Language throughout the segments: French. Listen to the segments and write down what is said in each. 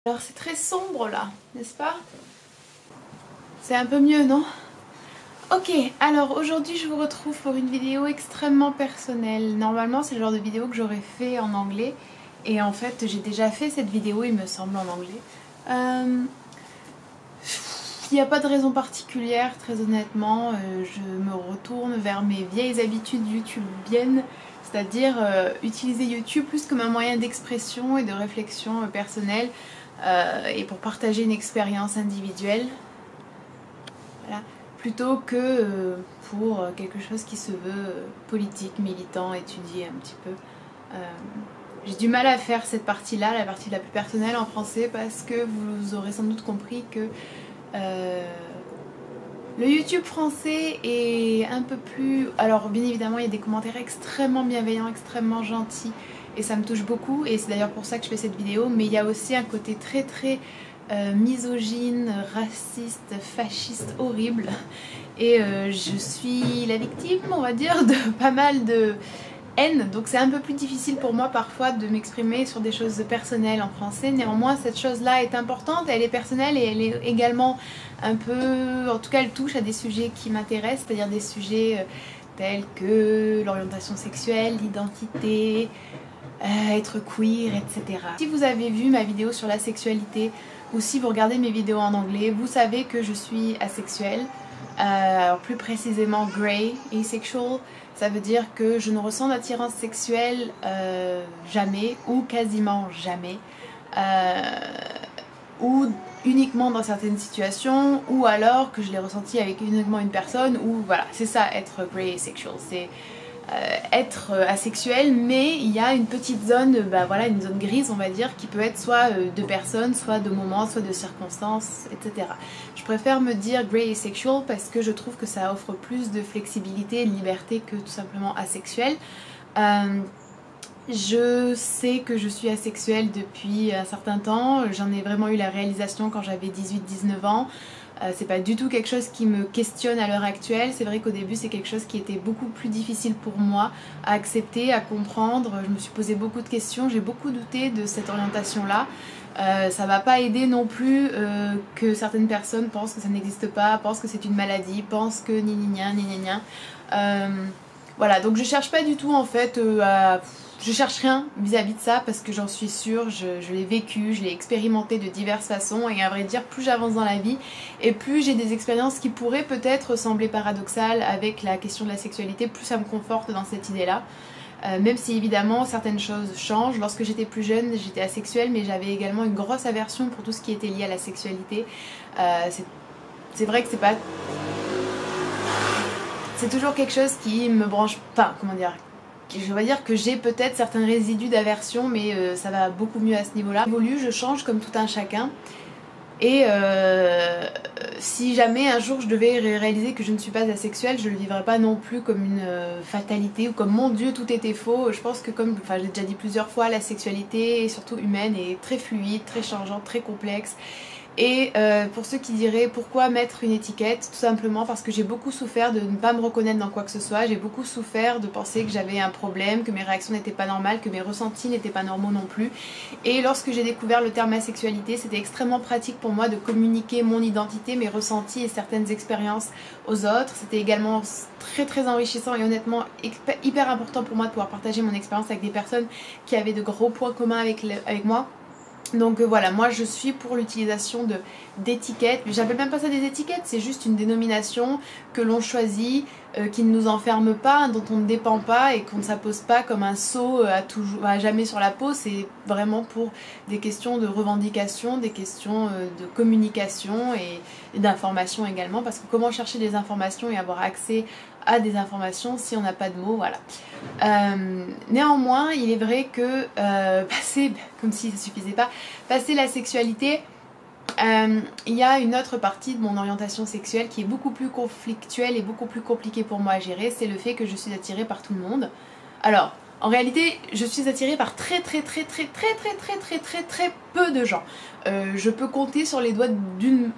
Alors c'est très sombre là, n'est-ce pas? C'est un peu mieux, non? Ok, alors aujourd'hui je vous retrouve pour une vidéo extrêmement personnelle. Normalement c'est le genre de vidéo que j'aurais fait en anglais. Et en fait j'ai déjà fait cette vidéo il me semble en anglais. Il n'y a pas de raison particulière, très honnêtement. Je me retourne vers mes vieilles habitudes youtubiennes. C'est-à-dire utiliser YouTube plus comme un moyen d'expression et de réflexion personnelle. Et pour partager une expérience individuelle. Voilà. Plutôt que pour quelque chose qui se veut politique, militant, étudié un petit peu. J'ai du mal à faire cette partie-là, la partie la plus personnelle en français, parce que vous aurez sans doute compris que le YouTube français est un peu plus... Alors bien évidemment il y a des commentaires extrêmement bienveillants, extrêmement gentils, et ça me touche beaucoup, et c'est d'ailleurs pour ça que je fais cette vidéo, mais il y a aussi un côté très très misogyne, raciste, fasciste, horrible, et je suis la victime, on va dire, de pas mal de haine, donc c'est un peu plus difficile pour moi parfois de m'exprimer sur des choses personnelles en français. Néanmoins cette chose là est importante, elle est personnelle et elle est également un peu, en tout cas elle touche à des sujets qui m'intéressent, c'est-à-dire des sujets tels que l'orientation sexuelle, l'identité, être queer, etc. Si vous avez vu ma vidéo sur la sexualité ou si vous regardez mes vidéos en anglais, vous savez que je suis asexuelle, alors plus précisément grey asexual. Ça veut dire que je ne ressens d'attirance sexuelle jamais ou quasiment jamais, ou uniquement dans certaines situations, ou alors que je l'ai ressenti avec uniquement une personne, ou voilà, c'est ça être grey asexual, c'est être asexuel, mais il y a une petite zone, voilà, une zone grise on va dire, qui peut être soit de personnes, soit de moments, soit de circonstances, etc. Je préfère me dire grey asexual parce que je trouve que ça offre plus de flexibilité et de liberté que tout simplement asexuel. Je sais que je suis asexuelle depuis un certain temps, j'en ai vraiment eu la réalisation quand j'avais 18-19 ans. C'est pas du tout quelque chose qui me questionne à l'heure actuelle. C'est vrai qu'au début c'est quelque chose qui était beaucoup plus difficile pour moi à accepter, à comprendre. Je me suis posé beaucoup de questions, j'ai beaucoup douté de cette orientation là. Ça m'a pas aidé non plus que certaines personnes pensent que ça n'existe pas, pensent que c'est une maladie, pensent que ni ni gna ni ni gna. Voilà, donc je cherche pas du tout en fait je cherche rien vis-à-vis de ça parce que j'en suis sûre, je l'ai vécu, je l'ai expérimenté de diverses façons, et à vrai dire plus j'avance dans la vie et plus j'ai des expériences qui pourraient peut-être sembler paradoxales avec la question de la sexualité, plus ça me conforte dans cette idée-là. Même si évidemment certaines choses changent. Lorsque j'étais plus jeune j'étais asexuelle, mais j'avais également une grosse aversion pour tout ce qui était lié à la sexualité. C'est vrai que c'est pas... C'est toujours quelque chose qui me branche... Enfin, comment dire, je vais dire que j'ai peut-être certains résidus d'aversion, mais ça va beaucoup mieux à ce niveau-là. J'évolue, je change comme tout un chacun. Et si jamais un jour je devais réaliser que je ne suis pas asexuelle, je ne le vivrais pas non plus comme une fatalité ou comme mon Dieu tout était faux. Je pense que comme j'ai déjà dit plusieurs fois, la sexualité, et surtout humaine, est très fluide, très changeante, très complexe. Et pour ceux qui diraient pourquoi mettre une étiquette, tout simplement parce que j'ai beaucoup souffert de ne pas me reconnaître dans quoi que ce soit, j'ai beaucoup souffert de penser que j'avais un problème, que mes réactions n'étaient pas normales, que mes ressentis n'étaient pas normaux non plus. Et lorsque j'ai découvert le terme asexualité, c'était extrêmement pratique pour moi de communiquer mon identité, mes ressentis et certaines expériences aux autres. C'était également très très enrichissant et honnêtement hyper important pour moi de pouvoir partager mon expérience avec des personnes qui avaient de gros points communs avec moi. Donc voilà, moi je suis pour l'utilisation d'étiquettes. J'appelle même pas ça des étiquettes, c'est juste une dénomination que l'on choisit, qui ne nous enferme pas, dont on ne dépend pas et qu'on ne s'impose pas comme un sceau à jamais sur la peau. C'est vraiment pour des questions de revendication, des questions de communication et d'information également, parce que comment chercher des informations et avoir accès à des informations si on n'a pas de mots, voilà. Néanmoins, il est vrai que passer, comme si ça suffisait pas, passer la sexualité, il y a une autre partie de mon orientation sexuelle qui est beaucoup plus conflictuelle et beaucoup plus compliquée pour moi à gérer, c'est le fait que je suis attirée par tout le monde. Alors, en réalité, je suis attirée par très peu de gens. Je peux compter sur les doigts d'une...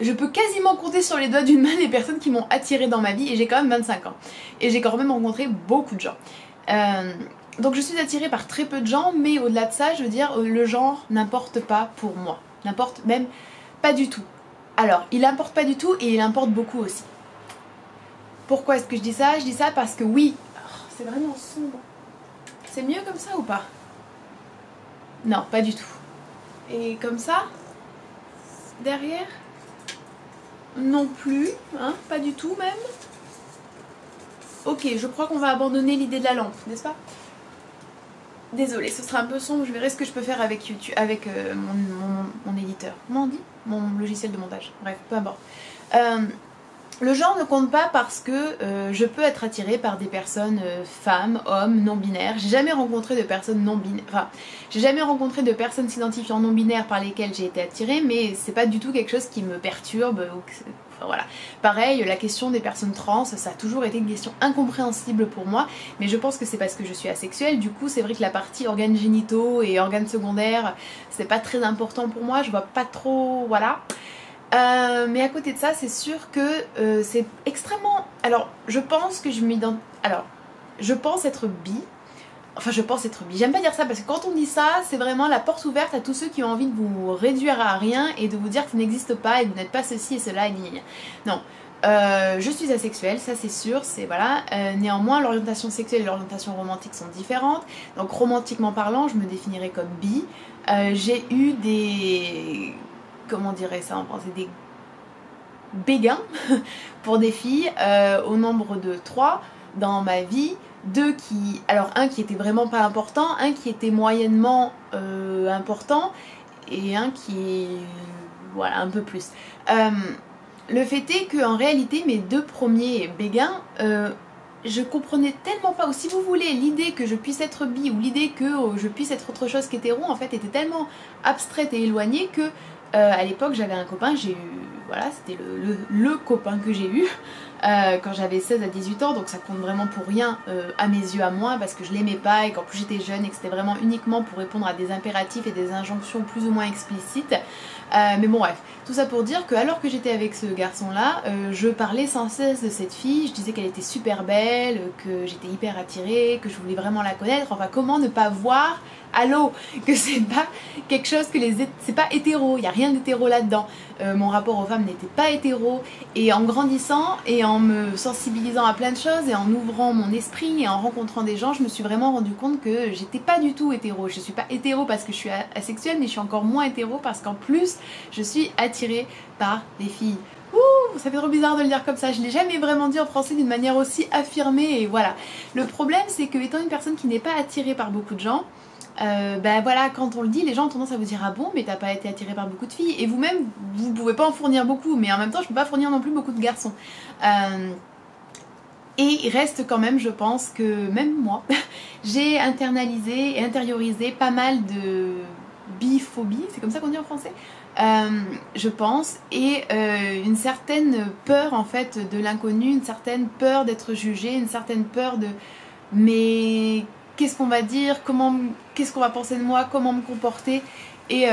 Je peux quasiment compter sur les doigts d'une main les personnes qui m'ont attirée dans ma vie, et j'ai quand même 25 ans. Et j'ai quand même rencontré beaucoup de gens. Donc je suis attirée par très peu de gens, mais au-delà de ça, je veux dire, le genre n'importe pas pour moi. N'importe même pas du tout. Alors, il importe pas du tout et il importe beaucoup aussi. Pourquoi est-ce que je dis ça? Je dis ça parce que oui, c'est vraiment sombre. C'est mieux comme ça ou pas? Non, pas du tout. Et comme ça? Derrière? Non plus, hein? Pas du tout même. Ok, je crois qu'on va abandonner l'idée de la lampe, n'est-ce pas? Désolée, ce sera un peu sombre, je verrai ce que je peux faire avec YouTube, avec mon éditeur. Comment on dit? Mon logiciel de montage. Bref, peu importe. Le genre ne compte pas parce que je peux être attirée par des personnes femmes, hommes, non-binaires. J'ai jamais rencontré de personnes non-binaires. Enfin, j'ai jamais rencontré de personnes s'identifiant non-binaires par lesquelles j'ai été attirée, mais c'est pas du tout quelque chose qui me perturbe. Enfin, voilà. Pareil, la question des personnes trans, ça a toujours été une question incompréhensible pour moi, mais je pense que c'est parce que je suis asexuelle. Du coup, c'est vrai que la partie organes génitaux et organes secondaires, c'est pas très important pour moi. Je vois pas trop, voilà. Mais à côté de ça, c'est sûr que c'est extrêmement... Alors, je pense que je m'identifie... Alors, je pense être bi. Enfin, je pense être bi. J'aime pas dire ça parce que quand on dit ça, c'est vraiment la porte ouverte à tous ceux qui ont envie de vous réduire à rien et de vous dire que vous n'existez pas et que vous n'êtes pas ceci et cela et gna. Non. Je suis asexuelle, ça c'est sûr, c'est voilà. Néanmoins, l'orientation sexuelle et l'orientation romantique sont différentes. Donc, romantiquement parlant, je me définirais comme bi. J'ai eu des... Comment dirait ça en français, des béguins pour des filles au nombre de 3 dans ma vie, 2 qui... Alors un qui était vraiment pas important, un qui était moyennement important et un qui est... Voilà, un peu plus. Le fait est qu'en réalité mes 2 premiers béguins, je comprenais tellement pas, ou si vous voulez, l'idée que je puisse être bi ou l'idée que je puisse être autre chose qu'hétéro en fait était tellement abstraite et éloignée que à l'époque j'avais un copain, j'ai eu, voilà, c'était le copain que j'ai eu quand j'avais 16 à 18 ans, donc ça compte vraiment pour rien à mes yeux à moi parce que je l'aimais pas et qu'en plus j'étais jeune et que c'était vraiment uniquement pour répondre à des impératifs et des injonctions plus ou moins explicites. Mais bon bref, tout ça pour dire que alors que j'étais avec ce garçon là, je parlais sans cesse de cette fille, je disais qu'elle était super belle, que j'étais hyper attirée, que je voulais vraiment la connaître, enfin comment ne pas voir, allô, que c'est pas quelque chose que c'est pas hétéro, il n'y a rien d'hétéro là-dedans. Mon rapport aux femmes n'était pas hétéro et en grandissant et en me sensibilisant à plein de choses et en ouvrant mon esprit et en rencontrant des gens, je me suis vraiment rendu compte que j'étais pas du tout hétéro. Je suis pas hétéro parce que je suis asexuelle, mais je suis encore moins hétéro parce qu'en plus je suis attirée par des filles. Ouh, ça fait trop bizarre de le dire comme ça, je l'ai jamais vraiment dit en français d'une manière aussi affirmée et voilà. Le problème c'est que étant une personne qui n'est pas attirée par beaucoup de gens, ben voilà, quand on le dit, les gens ont tendance à vous dire ah bon, mais t'as pas été attiré par beaucoup de filles, et vous-même vous pouvez pas en fournir beaucoup, mais en même temps je peux pas fournir non plus beaucoup de garçons. Et il reste quand même, je pense que même moi, j'ai internalisé et intériorisé pas mal de biphobie, c'est comme ça qu'on dit en français, je pense, et une certaine peur en fait de l'inconnu, une certaine peur d'être jugée, une certaine peur de mais qu'est-ce qu'on va dire, qu'est-ce qu'on va penser de moi, comment me comporter. Et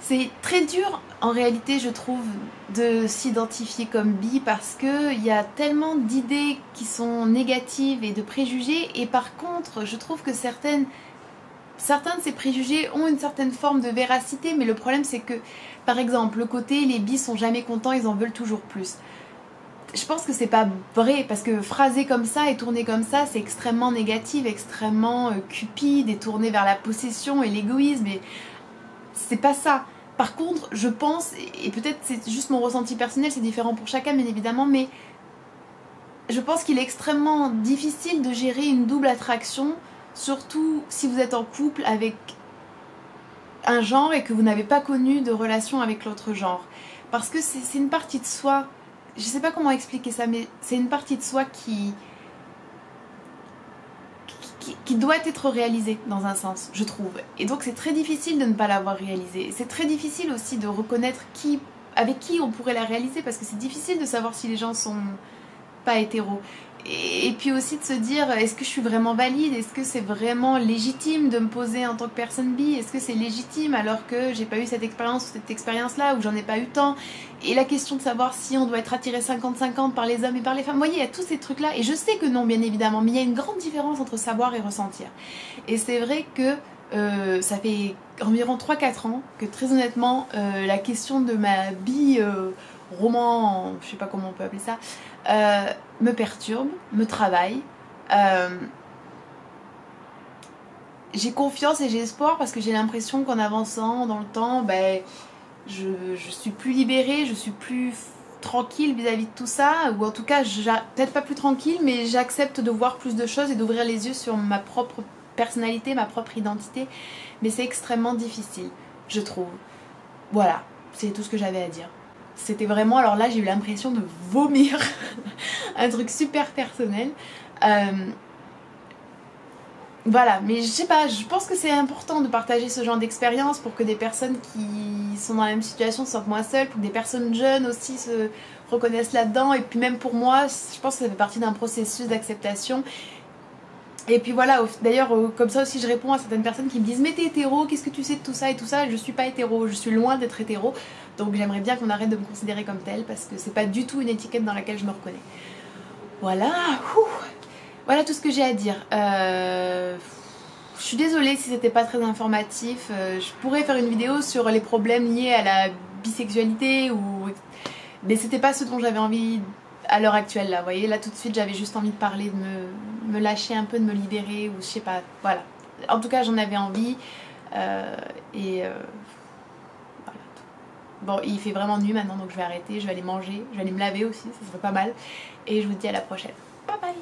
c'est très dur en réalité je trouve de s'identifier comme bi parce qu'il y a tellement d'idées qui sont négatives et de préjugés, et par contre je trouve que certains de ces préjugés ont une certaine forme de véracité, mais le problème c'est que par exemple le côté les bis sont jamais contents, ils en veulent toujours plus. Je pense que c'est pas vrai parce que phraser comme ça et tourner comme ça c'est extrêmement négatif, extrêmement cupide et tourné vers la possession et l'égoïsme, et c'est pas ça. Par contre je pense, et peut-être c'est juste mon ressenti personnel, c'est différent pour chacun bien évidemment, mais je pense qu'il est extrêmement difficile de gérer une double attraction, surtout si vous êtes en couple avec un genre et que vous n'avez pas connu de relation avec l'autre genre, parce que c'est une partie de soi. Je sais pas comment expliquer ça, mais c'est une partie de soi qui doit être réalisée dans un sens, je trouve. Et donc c'est très difficile de ne pas l'avoir réalisée. C'est très difficile aussi de reconnaître avec qui on pourrait la réaliser, parce que c'est difficile de savoir si les gens sont pas hétéros. Et puis aussi de se dire, est-ce que je suis vraiment valide? Est-ce que c'est vraiment légitime de me poser en tant que personne bi? Est-ce que c'est légitime alors que j'ai pas eu cette expérience-là, ou j'en ai pas eu tant? Et la question de savoir si on doit être attiré 50-50 par les hommes et par les femmes. Vous voyez, il y a tous ces trucs-là. Et je sais que non, bien évidemment, mais il y a une grande différence entre savoir et ressentir. Et c'est vrai que ça fait environ 3-4 ans que très honnêtement, la question de ma roman, je sais pas comment on peut appeler ça, me perturbe, me travaille. J'ai confiance et j'ai espoir parce que j'ai l'impression qu'en avançant dans le temps, je suis plus libérée, je suis plus tranquille vis-à-vis de tout ça, ou en tout cas, peut-être pas plus tranquille, mais j'accepte de voir plus de choses et d'ouvrir les yeux sur ma propre personnalité, ma propre identité, mais c'est extrêmement difficile, je trouve. Voilà, c'est tout ce que j'avais à dire. C'était vraiment, alors là j'ai eu l'impression de vomir un truc super personnel. Voilà, mais je sais pas, je pense que c'est important de partager ce genre d'expérience pour que des personnes qui sont dans la même situation se sentent moins seules, pour que des personnes jeunes aussi se reconnaissent là-dedans, et puis même pour moi, je pense que ça fait partie d'un processus d'acceptation. Et puis voilà, d'ailleurs comme ça aussi je réponds à certaines personnes qui me disent mais t'es hétéro, qu'est-ce que tu sais de tout ça et tout ça? Je suis pas hétéro, je suis loin d'être hétéro, donc j'aimerais bien qu'on arrête de me considérer comme telle parce que c'est pas du tout une étiquette dans laquelle je me reconnais. Voilà, voilà tout ce que j'ai à dire. Je suis désolée si c'était pas très informatif, je pourrais faire une vidéo sur les problèmes liés à la bisexualité, mais c'était pas ce dont j'avais envie à l'heure actuelle là, vous voyez, là tout de suite j'avais juste envie de parler, de me lâcher un peu, de me libérer, ou je sais pas, voilà. En tout cas j'en avais envie, voilà. Bon, il fait vraiment nuit maintenant donc je vais arrêter, je vais aller manger, je vais aller me laver aussi, ça serait pas mal, et je vous dis à la prochaine. Bye bye.